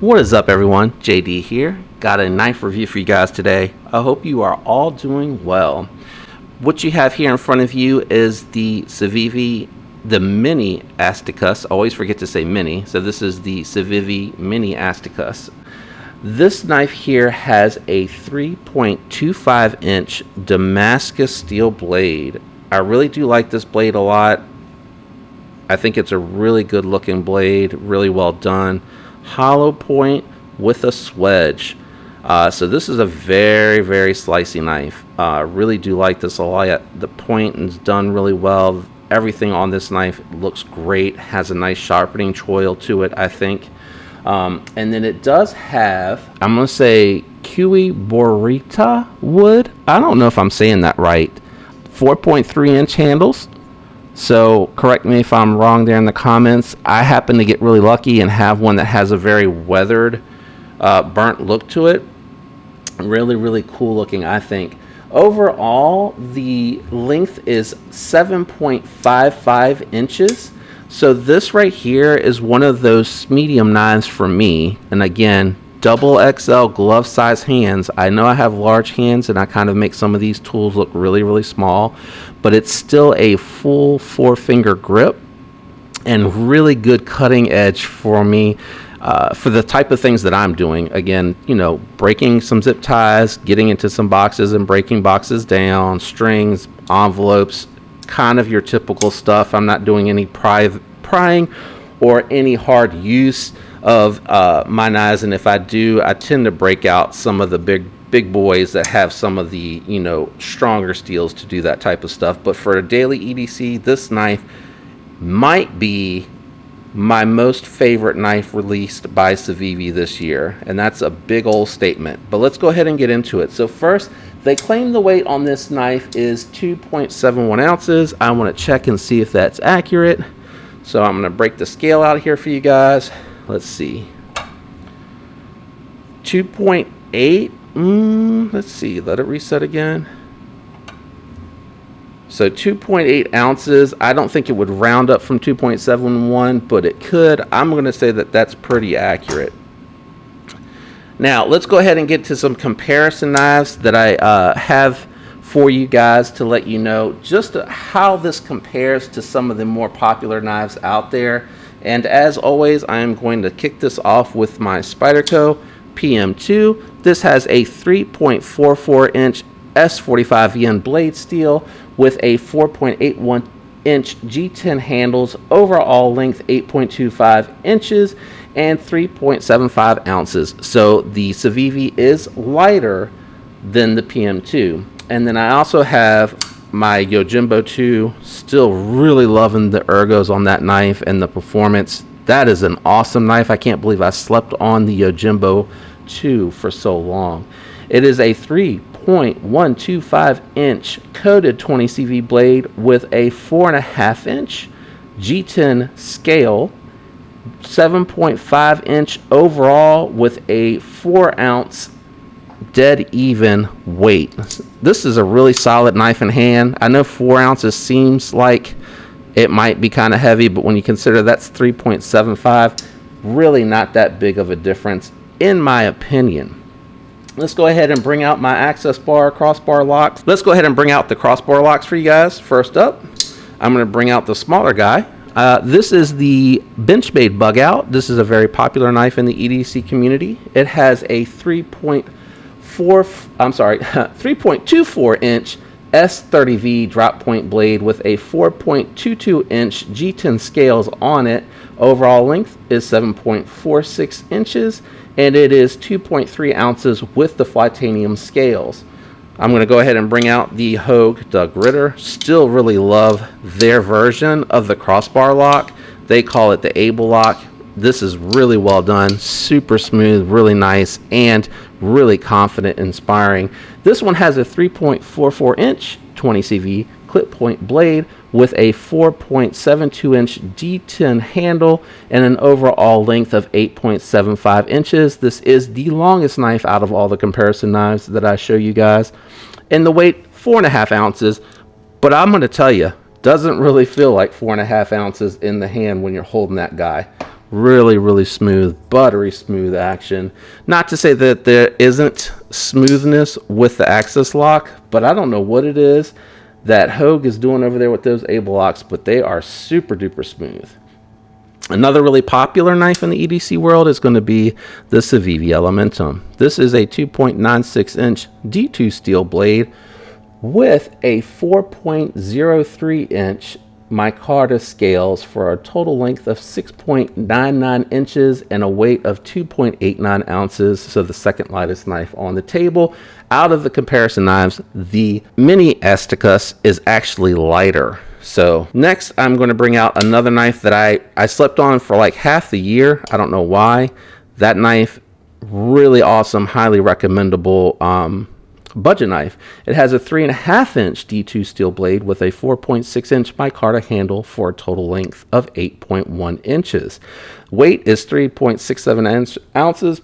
What is up, everyone? JD here. Got a knife review for you guys today. I hope you are all doing well. What you have here in front of you is the Civivi, the Mini Asticus. I always forget to say mini. So this is the Civivi Mini Asticus. This knife here has a 3.25 inch Damascus steel blade. I really do like this blade a lot. I think it's a really good looking blade, really well done. Hollow point with a swedge. So this is a very, very slicey knife. Really do like this a lot. The point is done really well. Everything on this knife looks great. Has a nice sharpening choil to it, I think. And then it does have, I'm going to say Kiwi Borita wood. I don't know if I'm saying that right. 4.3 inch handles. So correct me if I'm wrong there in the comments. I happen to get really lucky and have one that has a very weathered, burnt look to it. Really, really cool looking, I think. Overall, the length is 7.55 inches. So this right here is one of those medium knives for me. And again, double XL glove size hands. I know I have large hands and I kind of make some of these tools look really, really small, but it's still a full 4-finger grip and really good cutting edge for me for the type of things that I'm doing. Again, you know, breaking some zip ties, getting into some boxes and breaking boxes down, strings, envelopes, kind of your typical stuff. I'm not doing any prying or any hard use of my knives, and if I do, I tend to break out some of the big boys that have some of the, you know, stronger steels to do that type of stuff. But for a daily EDC, this knife might be my most favorite knife released by Civivi this year, and that's a big old statement. But let's go ahead and get into it. So first, they claim the weight on this knife is 2.71 ounces. I want to check and see if that's accurate. So I'm going to break the scale out here for you guys. Let's see. 2.8. Let's see. Let it reset again. So 2.8 ounces. I don't think it would round up from 2.71, but it could. I'm going to say that that's pretty accurate. Now, let's go ahead and get to some comparison knives that I have for you guys to let you know just how this compares to some of the more popular knives out there. And as always, I am going to kick this off with my Spyderco PM2. This has a 3.44 inch S45VN blade steel with a 4.81 inch G10 handles, overall length 8.25 inches and 3.75 ounces. So the Civivi is lighter than the PM2. And then I also have my Yojimbo 2, still really loving the ergos on that knife and the performance. That is an awesome knife. I can't believe I slept on the Yojimbo 2 for so long. It is a 3.125 inch coated 20 CV blade with a 4.5 inch G10 scale, 7.5 inch overall with a 4 ounce dead even weight. This is a really solid knife in hand. I know 4 ounces seems like it might be kind of heavy, but when you consider that's 3.75, really not that big of a difference in my opinion. Let's go ahead and bring out my access bar crossbar locks. Let's go ahead and bring out the crossbar locks for you guys. First up, I'm going to bring out the smaller guy. This is the Benchmade bug out. This is a very popular knife in the EDC community. It has a 3.24 inch S30V drop point blade with a 4.22 inch G10 scales on it. Overall length is 7.46 inches and it is 2.3 ounces with the Flytanium scales. I'm going to go ahead and bring out the Hogue Doug Ritter. Still really love their version of the crossbar lock. They call it the Able lock. This is really well done, super smooth, really nice, and really confident, inspiring. This one has a 3.44 inch 20 CV clip point blade with a 4.72 inch D10 handle and an overall length of 8.75 inches. This is the longest knife out of all the comparison knives that I show you guys. And the weight, 4.5 ounces, but I'm going to tell you, doesn't really feel like 4.5 ounces in the hand when you're holding that guy. Really, really smooth, buttery smooth action. Not to say that there isn't smoothness with the access lock, but I don't know what it is that Hogue is doing over there with those able locks, but they are super duper smooth. Another really popular knife in the EDC world is going to be the Civivi Elementum. This is a 2.96 inch D2 steel blade with a 4.03 inch micarta scales for a total length of 6.99 inches and a weight of 2.89 ounces. So the second lightest knife on the table. Out of the comparison knives, the Mini Asticus is actually lighter. So next I'm going to bring out another knife that I slept on for like half the year. I don't know why. That knife, really awesome, highly recommendable budget knife. It has a 3.5 inch D2 steel blade with a 4.6 inch micarta handle for a total length of 8.1 inches. Weight is 3.67 ounces.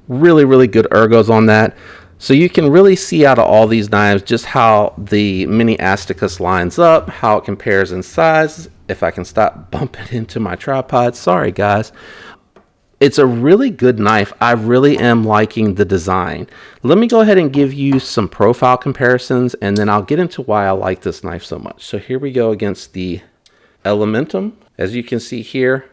Really, really good ergos on that. So you can really see out of all these knives just how the Mini Asticus lines up, how it compares in size. If I can stop bumping into my tripod, sorry guys. It's a really good knife. I really am liking the design. Let me go ahead and give you some profile comparisons, and then I'll get into why I like this knife so much. So here we go against the Elementum. As you can see here,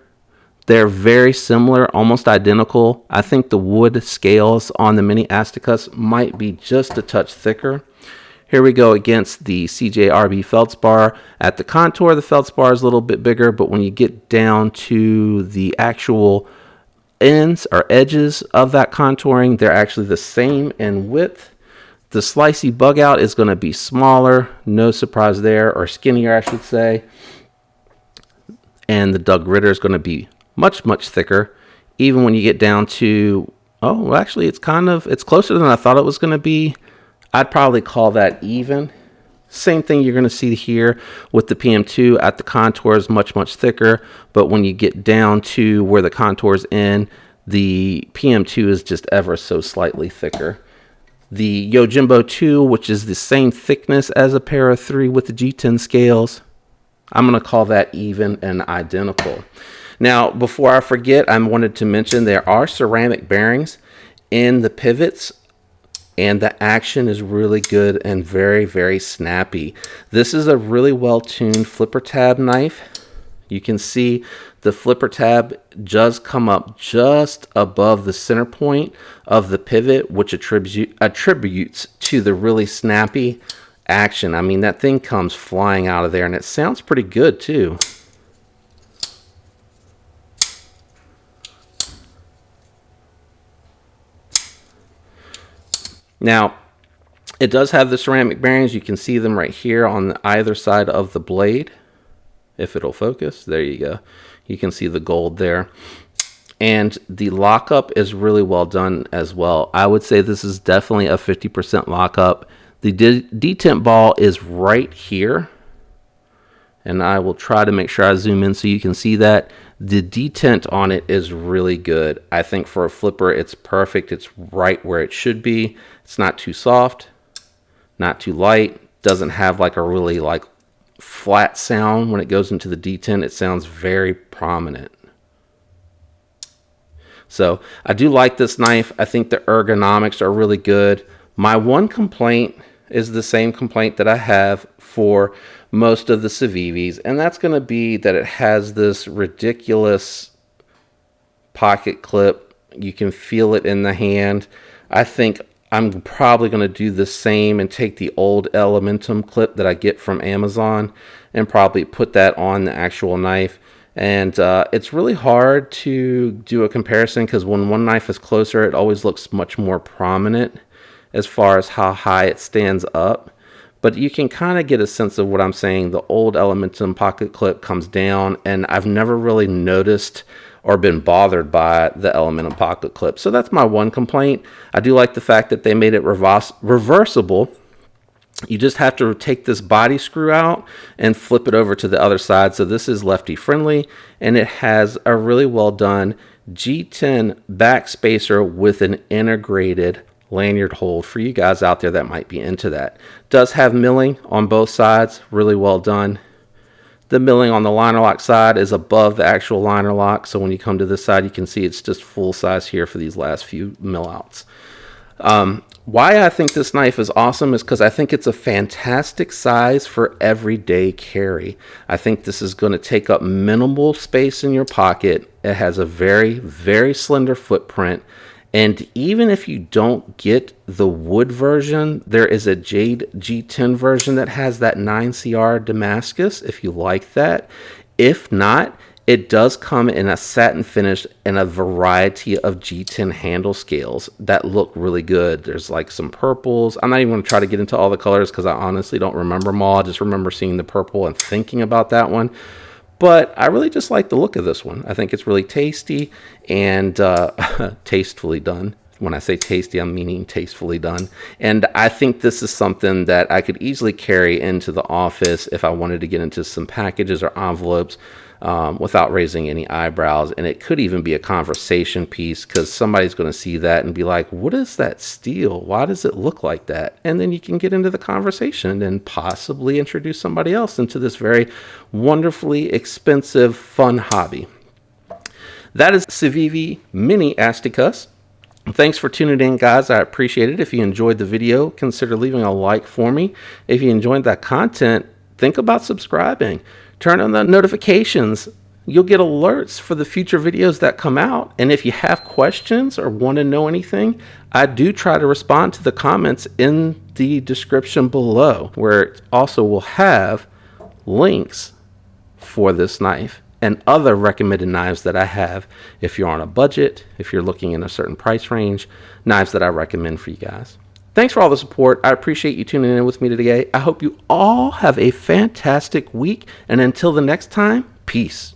they're very similar, almost identical. I think the wood scales on the Mini Asticus might be just a touch thicker. Here we go against the CJRB Feldspar. At the contour, the Feldspar is a little bit bigger, but when you get down to the actual ends or edges of that contouring, they're actually the same in width. The slicey bug out is going to be smaller, no surprise there, or skinnier I should say. And the Doug Ritter is going to be much thicker. Even when you get down to, oh well, actually it's closer than I thought it was going to be. I'd probably call that even. Same thing you're going to see here with the PM2. At the contour is much thicker, but when you get down to where the contours end, the PM2 is just ever so slightly thicker. The Yojimbo 2, which is the same thickness as a Para 3 with the G10 scales, I'm going to call that even and identical. Now, before I forget, I wanted to mention there are ceramic bearings in the pivots, and the action is really good and very snappy. This is a really well-tuned flipper tab knife. You can see the flipper tab does come up just above the center point of the pivot, which attributes to the really snappy action. I mean, that thing comes flying out of there, and it sounds pretty good too. Now, it does have the ceramic bearings. You can see them right here on either side of the blade. If it'll focus, there you go. You can see the gold there. And the lockup is really well done as well. I would say this is definitely a 50% lockup. The detent ball is right here. And I will try to make sure I zoom in so you can see that. The detent on it is really good. I think for a flipper, it's perfect. It's right where it should be. It's not too soft, not too light. Doesn't have like a really like flat sound when it goes into the detent. It sounds very prominent. So I do like this knife. I think the ergonomics are really good. My one complaint is the same complaint that I have for most of the Civivis, and that's going to be that it has this ridiculous pocket clip. You can feel it in the hand. I think I'm probably going to do the same and take the old Elementum clip that I get from Amazon and probably put that on the actual knife. And it's really hard to do a comparison because when one knife is closer, it always looks much more prominent as far as how high it stands up. But you can kind of get a sense of what I'm saying. The old Elementum pocket clip comes down, and I've never really noticed or been bothered by the Elementum pocket clip. So that's my one complaint. I do like the fact that they made it reversible. You just have to take this body screw out and flip it over to the other side. So this is lefty friendly, and it has a really well done G10 back spacer with an integrated lanyard hold for you guys out there that might be into that. Does have milling on both sides, really well done. The milling on the liner lock side is above the actual liner lock. So when you come to this side, you can see it's just full size here for these last few mill outs. Why I think this knife is awesome is because I think it's a fantastic size for everyday carry. I think this is going to take up minimal space in your pocket. It has a very, very slender footprint. And even if you don't get the wood version, there is a Jade G10 version that has that 9CR Damascus if you like that. If not, it does come in a satin finish and a variety of G10 handle scales that look really good. There's like some purples. I'm not even going to try to get into all the colors because I honestly don't remember them all. I just remember seeing the purple and thinking about that one. But I really just like the look of this one. I think it's really tasty and tastefully done. When I say tasty, I'm meaning tastefully done. And I think this is something that I could easily carry into the office if I wanted to get into some packages or envelopes without raising any eyebrows. And it could even be a conversation piece because somebody's going to see that and be like, what is that steel? Why does it look like that? And then you can get into the conversation and possibly introduce somebody else into this very wonderfully expensive, fun hobby. That is Civivi Mini Asticus. Thanks for tuning in, guys. I appreciate it. If you enjoyed the video, consider leaving a like for me. If you enjoyed that content, think about subscribing. Turn on the notifications. You'll get alerts for the future videos that come out. And if you have questions or want to know anything, I do try to respond to the comments in the description below, where it also will have links for this knife and other recommended knives that I have if you're on a budget, if you're looking in a certain price range, knives that I recommend for you guys. Thanks for all the support. I appreciate you tuning in with me today. I hope you all have a fantastic week. And until the next time, peace.